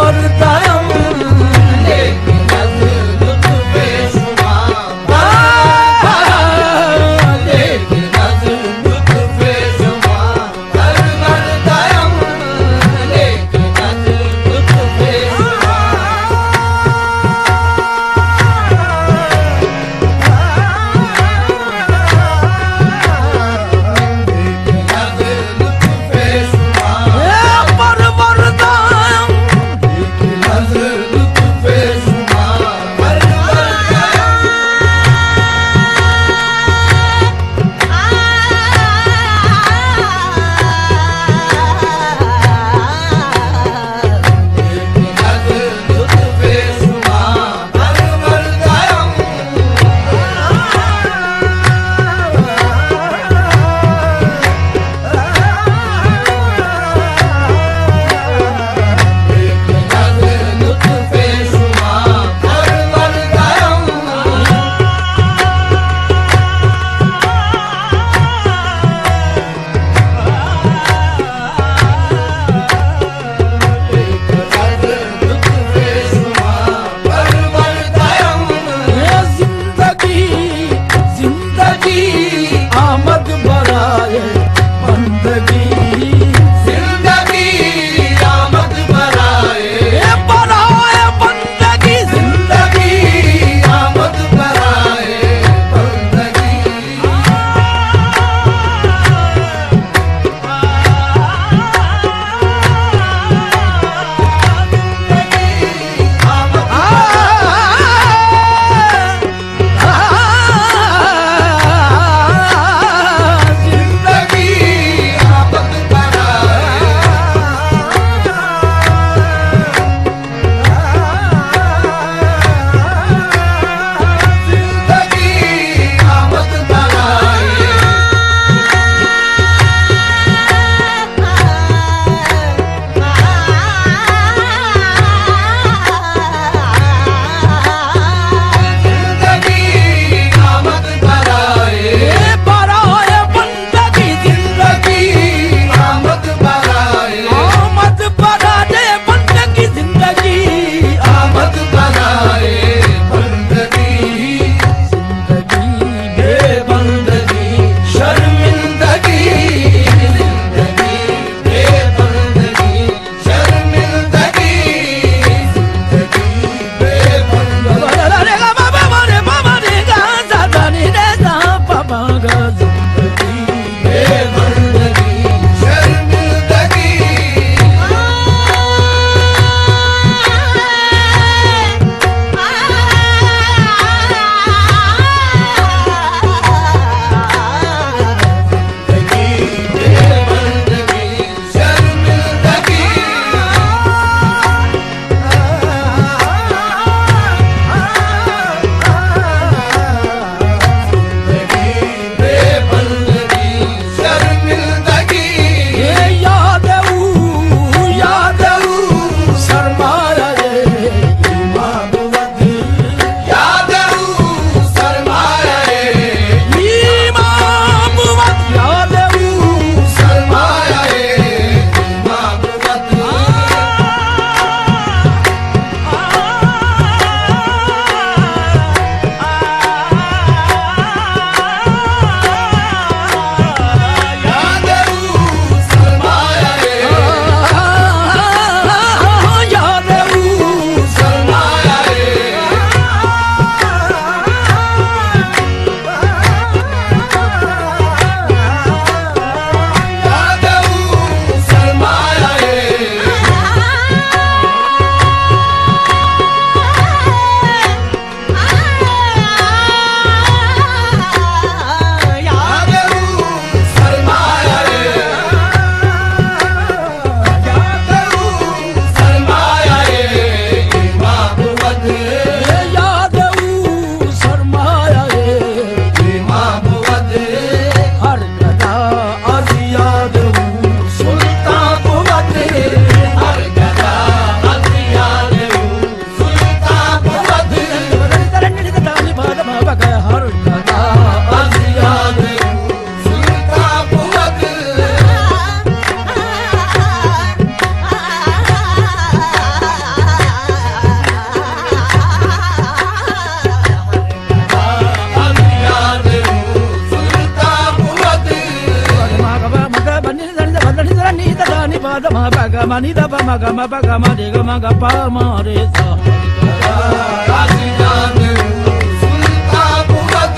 वरदायम लेकिन लुत्फे शुमा लेकिन लुत्फे शुमा कर वरदायम लेकिन लुत्फे शुमा लेकिन लुत्फे शुमा पर वरदायम da ma ba ga ma ni da ba ma ga ma ba ga ma de ga ma ga pa ma re sa Razi Jan Sultan Burak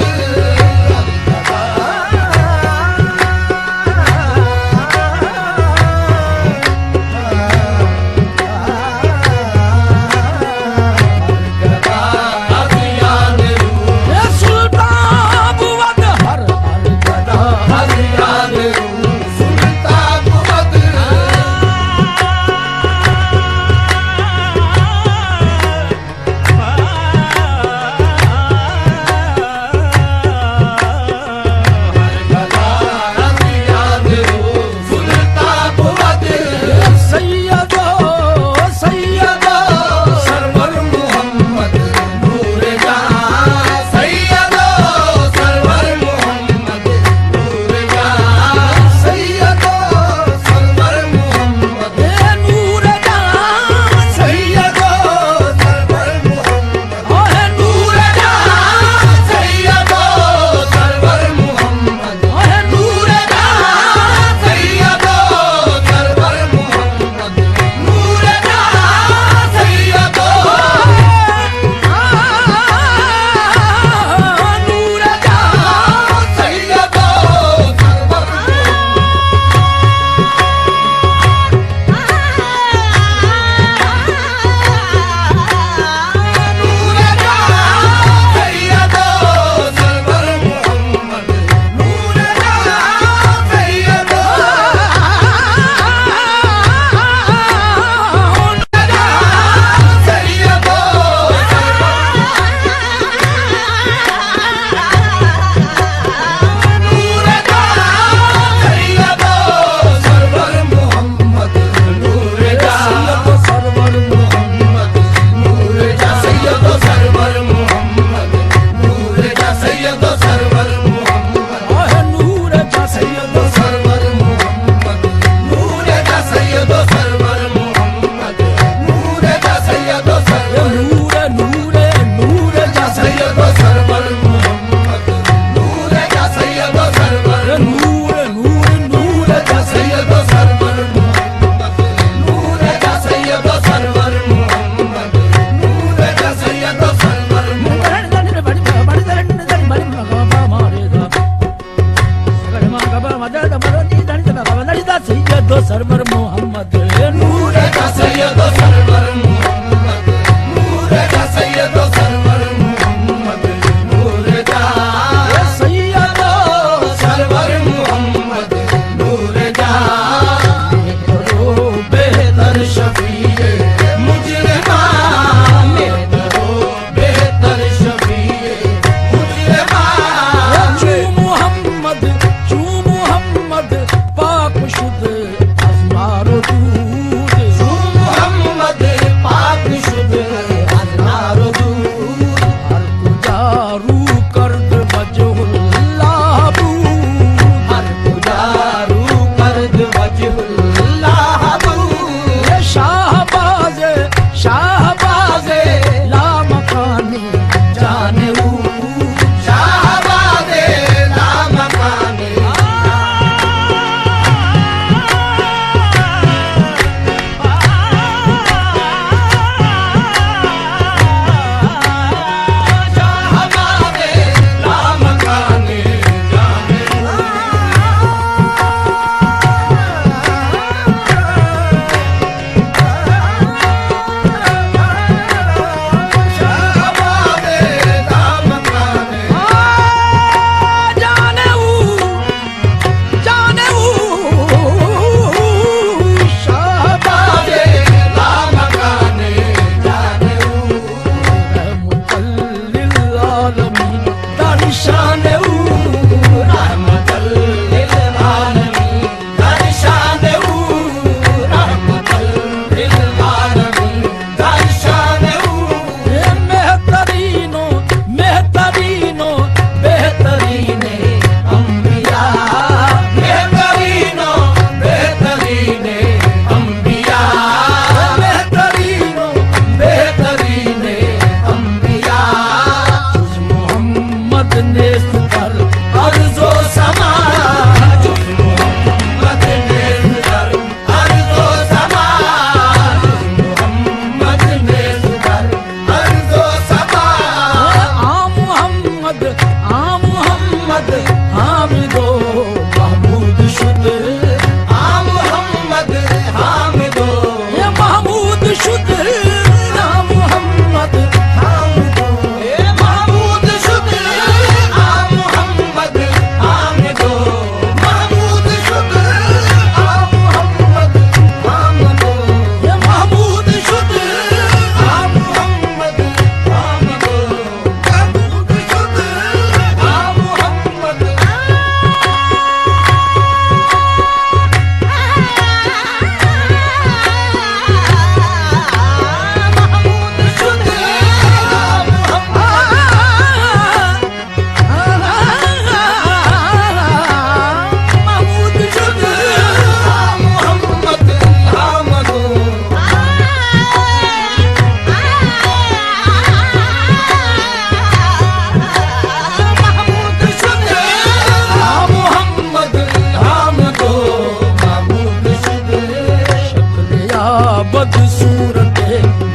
सूरत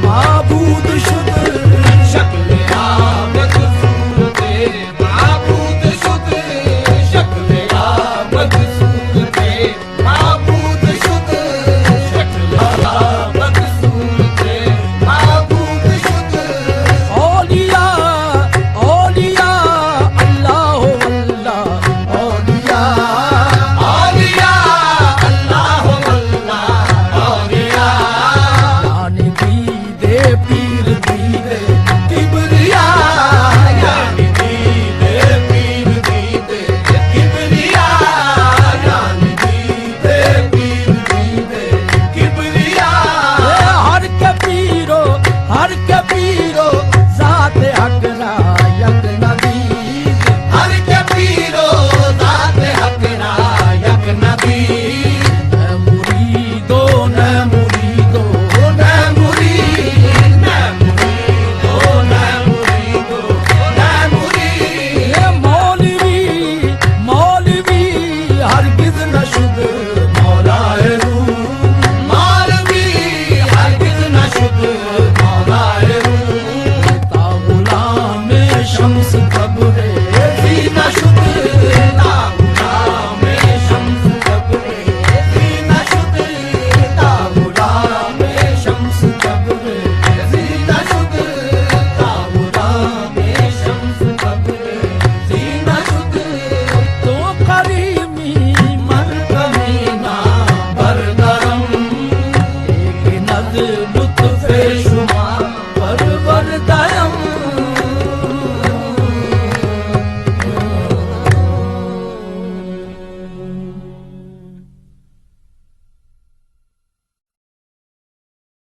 माबूद शुद शक्ल आमद सूरत माबूद शुद शक्ल आमद सूरत माबूद शुद शक्ल आमद सूरत माबूद शुद औलिया औलिया अल्लाह अल्लाह औलिया औलिया अल्लाह अल्लाह औलिया यानी दीदे पीर दीदे किबरिया यानी दीदे पीर दीदे किबरिया यानी दीदे पीर दीदे किबरिया हर के पीरो जात हक ना यक नबीद हर के पीरो दात हक नायक नबी न मुरीदो न मुरीदो न मुरीद न मुरीदो न मुरीदो न मुरीद ये मौलवी हरगिज न शुद मौलाए रूम मौलवी हरगिज न शुद मौलाए रूम ता गुलाम शम्स कब्रे जीना शुद ता गुलाम शम्स कब्रे जीना शुद ता गुलाम शम्स कब्रे जीना शुद ता गुलाम शम्स कब्रे जीना शुद तो करीमी मन कमीना बरगरम एक नज़र लुत्फ़े